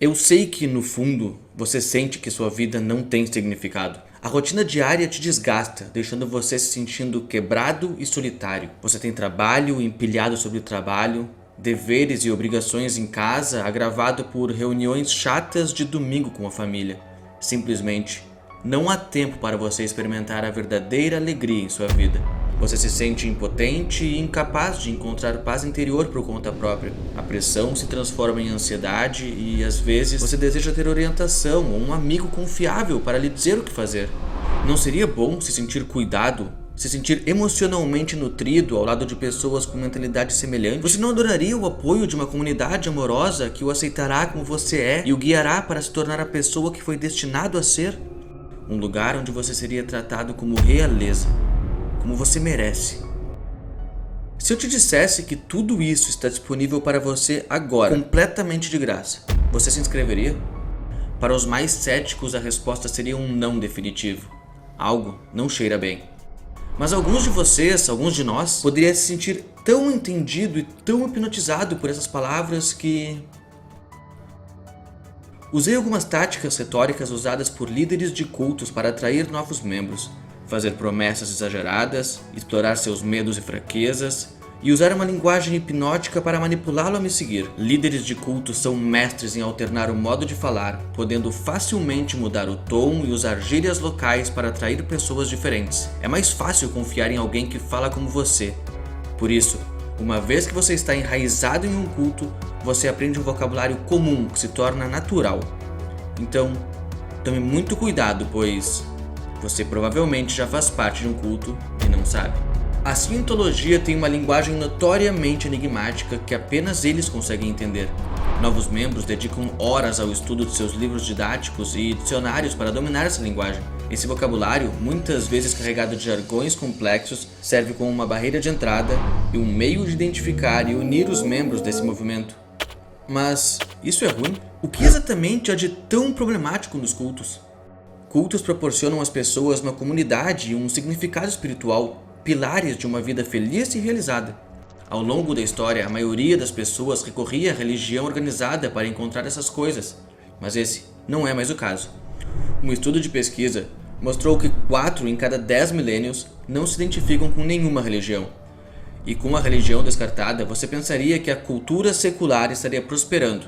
Eu sei que no fundo você sente que sua vida não tem significado. A rotina diária te desgasta, deixando você se sentindo quebrado e solitário. Você tem trabalho empilhado sobre trabalho, deveres e obrigações em casa, agravado por reuniões chatas de domingo com a família. Simplesmente não há tempo para você experimentar a verdadeira alegria em sua vida. Você se sente impotente e incapaz de encontrar paz interior por conta própria. A pressão se transforma em ansiedade e, às vezes, você deseja ter orientação ou um amigo confiável para lhe dizer o que fazer. Não seria bom se sentir cuidado, se sentir emocionalmente nutrido ao lado de pessoas com mentalidade semelhante? Você não adoraria o apoio de uma comunidade amorosa que o aceitará como você é e o guiará para se tornar a pessoa que foi destinado a ser? Um lugar onde você seria tratado como realeza, como você merece. Se eu te dissesse que tudo isso está disponível para você agora, completamente de graça, você se inscreveria? Para os mais céticos, a resposta seria um não definitivo. Algo não cheira bem. Mas alguns de vocês, alguns de nós, poderia se sentir tão entendido e tão hipnotizado por essas palavras que... Usei algumas táticas retóricas usadas por líderes de cultos para atrair novos membros, fazer promessas exageradas, explorar seus medos e fraquezas e usar uma linguagem hipnótica para manipulá-lo a me seguir. Líderes de culto são mestres em alternar o modo de falar, podendo facilmente mudar o tom e usar gírias locais para atrair pessoas diferentes. É mais fácil confiar em alguém que fala como você. Por isso, uma vez que você está enraizado em um culto, você aprende um vocabulário comum que se torna natural. Então, tome muito cuidado, pois você provavelmente já faz parte de um culto e não sabe. A cientologia tem uma linguagem notoriamente enigmática que apenas eles conseguem entender. Novos membros dedicam horas ao estudo de seus livros didáticos e dicionários para dominar essa linguagem. Esse vocabulário, muitas vezes carregado de jargões complexos, serve como uma barreira de entrada e um meio de identificar e unir os membros desse movimento. Mas isso é ruim? O que exatamente há de tão problemático nos cultos? Cultos proporcionam às pessoas uma comunidade e um significado espiritual, pilares de uma vida feliz e realizada. Ao longo da história, a maioria das pessoas recorria à religião organizada para encontrar essas coisas, mas esse não é mais o caso. Um estudo de pesquisa mostrou que 4 em cada 10 millennials não se identificam com nenhuma religião. E com a religião descartada, você pensaria que a cultura secular estaria prosperando.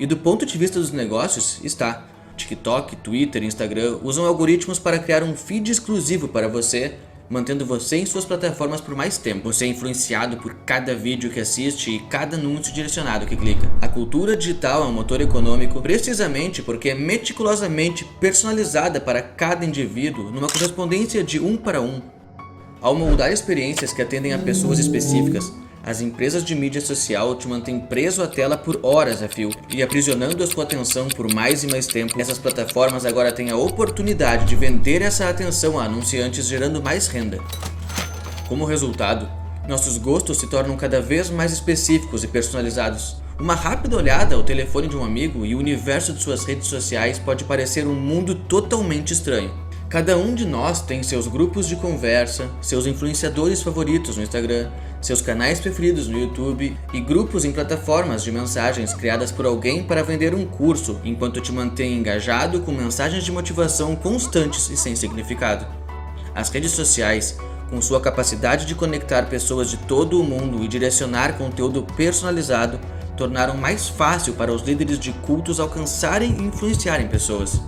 E do ponto de vista dos negócios, está. TikTok, Twitter e Instagram usam algoritmos para criar um feed exclusivo para você, mantendo você em suas plataformas por mais tempo. Você é influenciado por cada vídeo que assiste e cada anúncio direcionado que clica. A cultura digital é um motor econômico precisamente porque é meticulosamente personalizada para cada indivíduo numa correspondência de 1 para 1. Ao moldar experiências que atendem a pessoas específicas, as empresas de mídia social te mantêm preso à tela por horas a fio e aprisionando a sua atenção por mais e mais tempo. Essas plataformas agora têm a oportunidade de vender essa atenção a anunciantes, gerando mais renda. Como resultado, nossos gostos se tornam cada vez mais específicos e personalizados. Uma rápida olhada ao telefone de um amigo e o universo de suas redes sociais pode parecer um mundo totalmente estranho. Cada um de nós tem seus grupos de conversa, seus influenciadores favoritos no Instagram, seus canais preferidos no YouTube e grupos em plataformas de mensagens criadas por alguém para vender um curso, enquanto te mantém engajado com mensagens de motivação constantes e sem significado. As redes sociais, com sua capacidade de conectar pessoas de todo o mundo e direcionar conteúdo personalizado, tornaram mais fácil para os líderes de cultos alcançarem e influenciarem pessoas.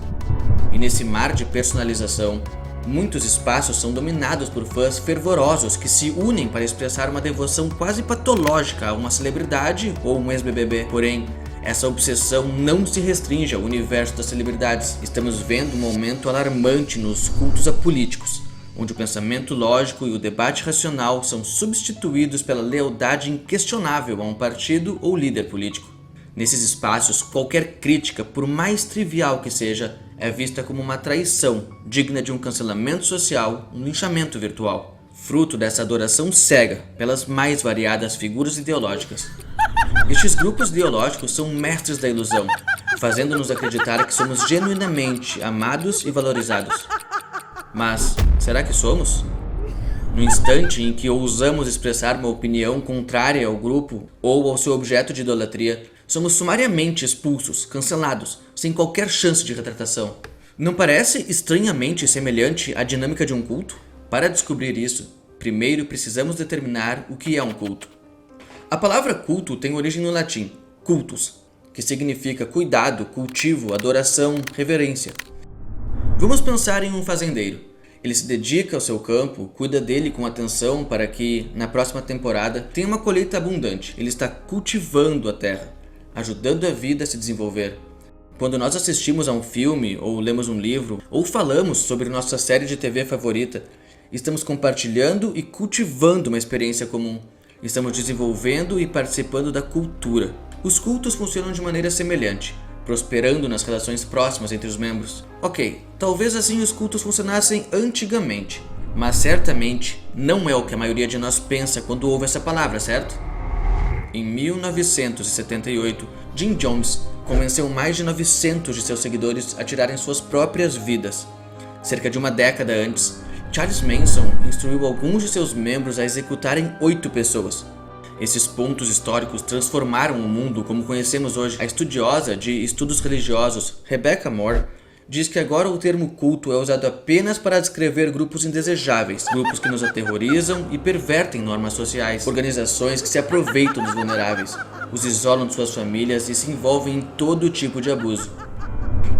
E nesse mar de personalização, muitos espaços são dominados por fãs fervorosos que se unem para expressar uma devoção quase patológica a uma celebridade ou um ex-BBB. Porém, essa obsessão não se restringe ao universo das celebridades. Estamos vendo um aumento alarmante nos cultos apolíticos, onde o pensamento lógico e o debate racional são substituídos pela lealdade inquestionável a um partido ou líder político. Nesses espaços, qualquer crítica, por mais trivial que seja, é vista como uma traição, digna de um cancelamento social, um linchamento virtual, fruto dessa adoração cega pelas mais variadas figuras ideológicas. Estes grupos ideológicos são mestres da ilusão, fazendo-nos acreditar que somos genuinamente amados e valorizados. Mas, será que somos? No instante em que ousamos expressar uma opinião contrária ao grupo ou ao seu objeto de idolatria, somos sumariamente expulsos, cancelados, sem qualquer chance de retratação. Não parece estranhamente semelhante à dinâmica de um culto? Para descobrir isso, primeiro precisamos determinar o que é um culto. A palavra culto tem origem no latim, cultus, que significa cuidado, cultivo, adoração, reverência. Vamos pensar em um fazendeiro. Ele se dedica ao seu campo, cuida dele com atenção para que, na próxima temporada, tenha uma colheita abundante. Ele está cultivando a terra, ajudando a vida a se desenvolver. Quando nós assistimos a um filme, ou lemos um livro, ou falamos sobre nossa série de TV favorita, estamos compartilhando e cultivando uma experiência comum. Estamos desenvolvendo e participando da cultura. Os cultos funcionam de maneira semelhante, prosperando nas relações próximas entre os membros. Ok, talvez assim os cultos funcionassem antigamente, mas certamente não é o que a maioria de nós pensa quando ouve essa palavra, certo? Em 1978, Jim Jones convenceu mais de 900 de seus seguidores a tirarem suas próprias vidas. Cerca de uma década antes, Charles Manson instruiu alguns de seus membros a executarem 8 pessoas. Esses pontos históricos transformaram o mundo como conhecemos hoje. A estudiosa de estudos religiosos Rebecca Moore diz que agora o termo culto é usado apenas para descrever grupos indesejáveis, grupos que nos aterrorizam e pervertem normas sociais, organizações que se aproveitam dos vulneráveis, os isolam de suas famílias e se envolvem em todo tipo de abuso.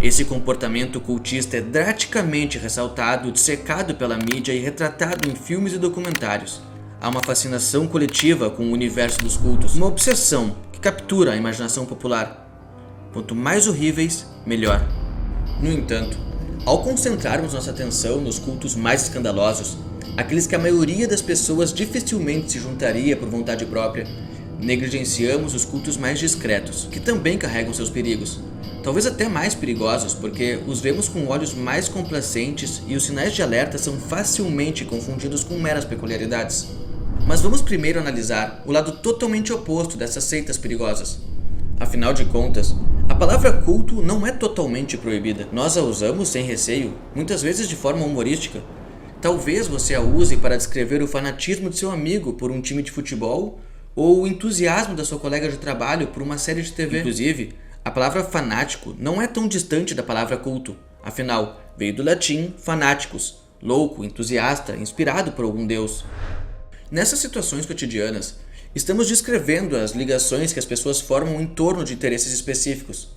Esse comportamento cultista é drasticamente ressaltado, dissecado pela mídia e retratado em filmes e documentários. Há uma fascinação coletiva com o universo dos cultos, uma obsessão que captura a imaginação popular. Quanto mais horríveis, melhor. No entanto, ao concentrarmos nossa atenção nos cultos mais escandalosos, aqueles que a maioria das pessoas dificilmente se juntaria por vontade própria, negligenciamos os cultos mais discretos, que também carregam seus perigos. Talvez até mais perigosos, porque os vemos com olhos mais complacentes e os sinais de alerta são facilmente confundidos com meras peculiaridades. Mas vamos primeiro analisar o lado totalmente oposto dessas seitas perigosas. Afinal de contas, a palavra culto não é totalmente proibida. Nós a usamos sem receio, muitas vezes de forma humorística. Talvez você a use para descrever o fanatismo de seu amigo por um time de futebol ou o entusiasmo da sua colega de trabalho por uma série de TV. Inclusive, a palavra fanático não é tão distante da palavra culto. Afinal, veio do latim fanáticos, louco, entusiasta, inspirado por algum deus. Nessas situações cotidianas, estamos descrevendo as ligações que as pessoas formam em torno de interesses específicos.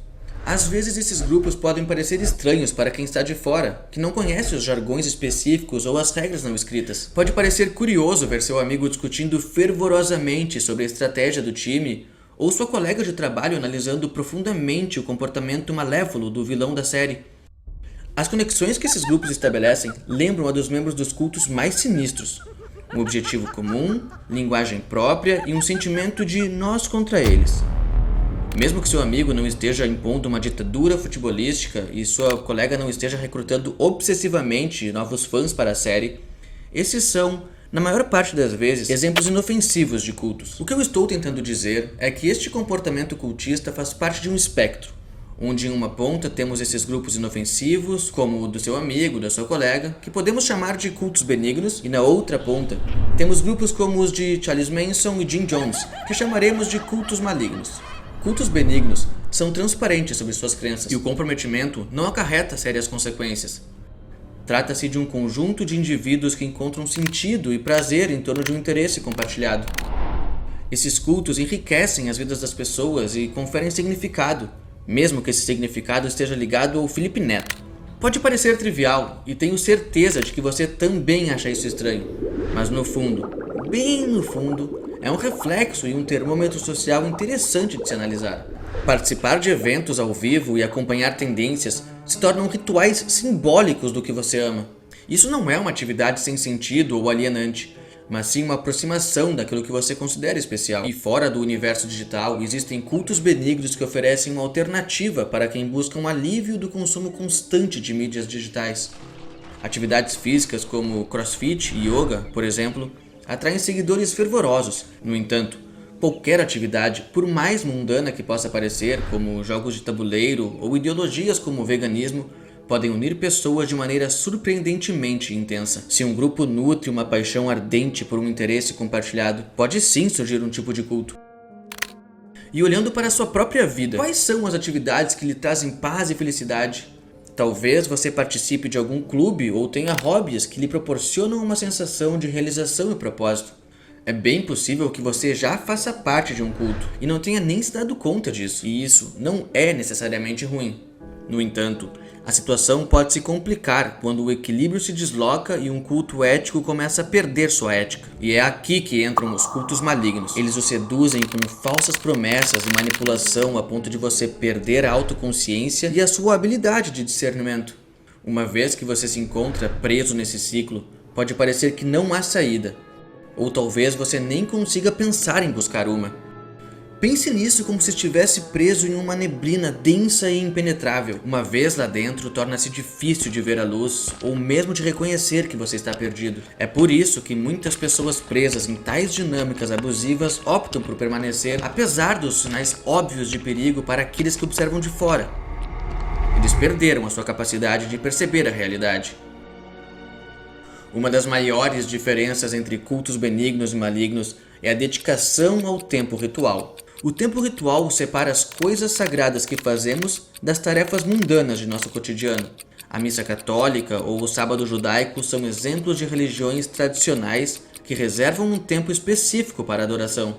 Às vezes esses grupos podem parecer estranhos para quem está de fora, que não conhece os jargões específicos ou as regras não escritas. Pode parecer curioso ver seu amigo discutindo fervorosamente sobre a estratégia do time, ou sua colega de trabalho analisando profundamente o comportamento malévolo do vilão da série. As conexões que esses grupos estabelecem lembram a dos membros dos cultos mais sinistros. Um objetivo comum, linguagem própria e um sentimento de nós contra eles. Mesmo que seu amigo não esteja impondo uma ditadura futebolística e sua colega não esteja recrutando obsessivamente novos fãs para a série, esses são, na maior parte das vezes, exemplos inofensivos de cultos. O que eu estou tentando dizer é que este comportamento cultista faz parte de um espectro, onde em uma ponta temos esses grupos inofensivos, como o do seu amigo, da sua colega, que podemos chamar de cultos benignos, e na outra ponta temos grupos como os de Charles Manson e Jim Jones, que chamaremos de cultos malignos. Cultos benignos são transparentes sobre suas crenças, e o comprometimento não acarreta sérias consequências. Trata-se de um conjunto de indivíduos que encontram sentido e prazer em torno de um interesse compartilhado. Esses cultos enriquecem as vidas das pessoas e conferem significado, mesmo que esse significado esteja ligado ao Felipe Neto. Pode parecer trivial, e tenho certeza de que você também acha isso estranho, mas no fundo, bem no fundo, é um reflexo e um termômetro social interessante de se analisar. Participar de eventos ao vivo e acompanhar tendências se tornam rituais simbólicos do que você ama. Isso não é uma atividade sem sentido ou alienante, mas sim uma aproximação daquilo que você considera especial. E fora do universo digital, existem cultos benignos que oferecem uma alternativa para quem busca um alívio do consumo constante de mídias digitais. Atividades físicas como crossfit e yoga, por exemplo, atraem seguidores fervorosos. No entanto, qualquer atividade, por mais mundana que possa parecer, como jogos de tabuleiro ou ideologias como o veganismo, podem unir pessoas de maneira surpreendentemente intensa. Se um grupo nutre uma paixão ardente por um interesse compartilhado, pode sim surgir um tipo de culto. E olhando para a sua própria vida, quais são as atividades que lhe trazem paz e felicidade? Talvez você participe de algum clube ou tenha hobbies que lhe proporcionam uma sensação de realização e propósito. É bem possível que você já faça parte de um culto e não tenha nem se dado conta disso. E isso não é necessariamente ruim. No entanto, a situação pode se complicar quando o equilíbrio se desloca e um culto ético começa a perder sua ética. E é aqui que entram os cultos malignos. Eles o seduzem com falsas promessas e manipulação a ponto de você perder a autoconsciência e a sua habilidade de discernimento. Uma vez que você se encontra preso nesse ciclo, pode parecer que não há saída. Ou talvez você nem consiga pensar em buscar uma. Pense nisso como se estivesse preso em uma neblina densa e impenetrável. Uma vez lá dentro, torna-se difícil de ver a luz ou mesmo de reconhecer que você está perdido. É por isso que muitas pessoas presas em tais dinâmicas abusivas optam por permanecer, apesar dos sinais óbvios de perigo para aqueles que observam de fora. Eles perderam a sua capacidade de perceber a realidade. Uma das maiores diferenças entre cultos benignos e malignos é a dedicação ao tempo ritual. O tempo ritual separa as coisas sagradas que fazemos das tarefas mundanas de nosso cotidiano. A missa católica ou o sábado judaico são exemplos de religiões tradicionais que reservam um tempo específico para a adoração.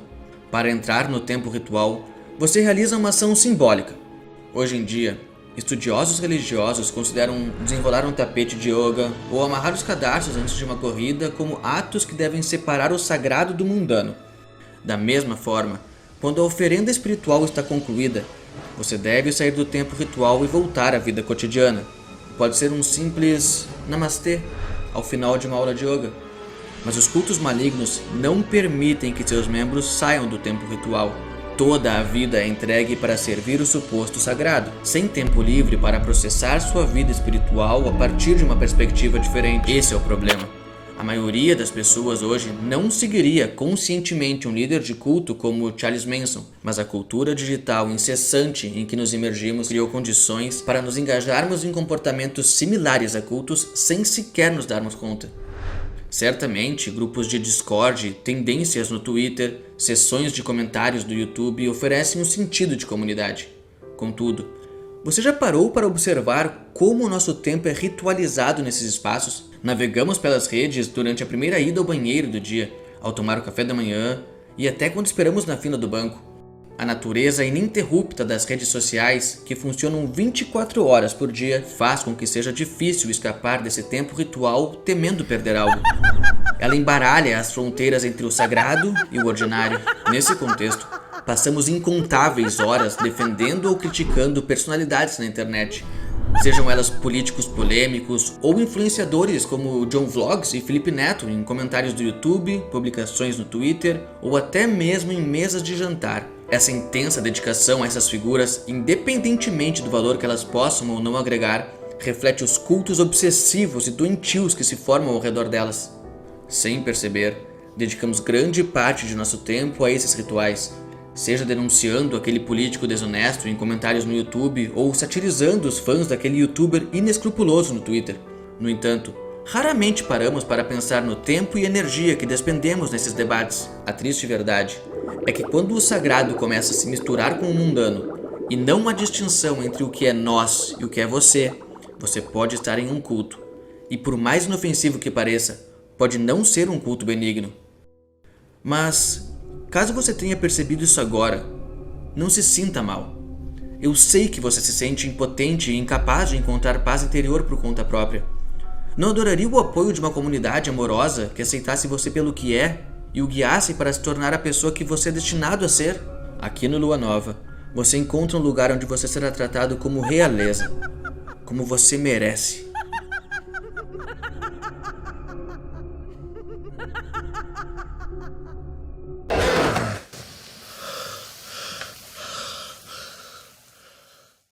Para entrar no tempo ritual, você realiza uma ação simbólica. Hoje em dia, estudiosos religiosos consideram desenrolar um tapete de yoga ou amarrar os cadarços antes de uma corrida como atos que devem separar o sagrado do mundano. Da mesma forma, quando a oferenda espiritual está concluída, você deve sair do tempo ritual e voltar à vida cotidiana. Pode ser um simples namastê ao final de uma aula de yoga. Mas os cultos malignos não permitem que seus membros saiam do tempo ritual. Toda a vida é entregue para servir o suposto sagrado, sem tempo livre para processar sua vida espiritual a partir de uma perspectiva diferente. Esse é o problema. A maioria das pessoas hoje não seguiria conscientemente um líder de culto como Charles Manson, mas a cultura digital incessante em que nos imergimos criou condições para nos engajarmos em comportamentos similares a cultos sem sequer nos darmos conta. Certamente, grupos de Discord, tendências no Twitter, sessões de comentários do YouTube oferecem um sentido de comunidade. Contudo, você já parou para observar como o nosso tempo é ritualizado nesses espaços? Navegamos pelas redes durante a primeira ida ao banheiro do dia, ao tomar o café da manhã e até quando esperamos na fila do banco. A natureza ininterrupta das redes sociais, que funcionam 24 horas por dia, faz com que seja difícil escapar desse tempo ritual temendo perder algo. Ela embaralha as fronteiras entre o sagrado e o ordinário. Nesse contexto, passamos incontáveis horas defendendo ou criticando personalidades na internet, sejam elas políticos polêmicos ou influenciadores como John Vlogs e Felipe Neto em comentários do YouTube, publicações no Twitter ou até mesmo em mesas de jantar. Essa intensa dedicação a essas figuras, independentemente do valor que elas possam ou não agregar, reflete os cultos obsessivos e doentios que se formam ao redor delas. Sem perceber, dedicamos grande parte de nosso tempo a esses rituais, seja denunciando aquele político desonesto em comentários no YouTube ou satirizando os fãs daquele youtuber inescrupuloso no Twitter. No entanto, raramente paramos para pensar no tempo e energia que despendemos nesses debates. A triste verdade é que quando o sagrado começa a se misturar com o mundano e não há distinção entre o que é nós e o que é você pode estar em um culto. E por mais inofensivo que pareça, pode não ser um culto benigno. Mas caso você tenha percebido isso agora, não se sinta mal. Eu sei que você se sente impotente e incapaz de encontrar paz interior por conta própria. Não adoraria o apoio de uma comunidade amorosa que aceitasse você pelo que é e o guiasse para se tornar a pessoa que você é destinado a ser? Aqui no Lua Nova, você encontra um lugar onde você será tratado como realeza, como você merece.